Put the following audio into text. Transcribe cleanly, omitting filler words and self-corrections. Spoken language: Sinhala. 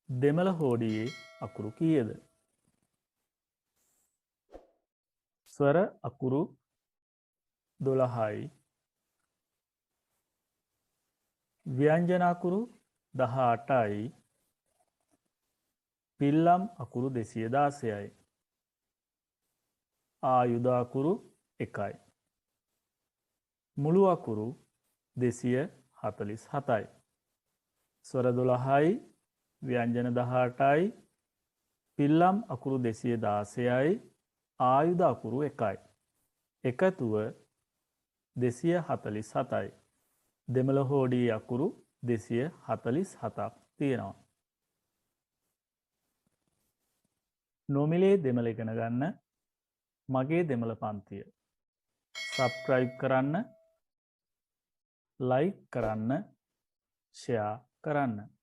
දෙමළ හෝඩියේ අකුරු කීයද? ස්වර අකුරු 12යි. ව්‍යංජන අකුරු 18යි. පිල්ලම් අකුරු 216යි. ආයුධ අකුරු 1යි. මුළු අකුරු 247යි. ස්වර 12යි, ව්‍යංජන 18යි, පිල්ලම් අකුරු 216යි, ආයුධ අකුරු 1යි. එකතුව 247යි. දෙමළ හෝඩියේ අකුරු 247ක් තියෙනවා. නොමිලේ දෙමළ ඉගෙන ගන්න මගේ දෙමළ පන්තිය. සබ්ස්ක්‍රයිබ් කරන්න, ලයික් කරන්න, ෂෙයා කරන්න.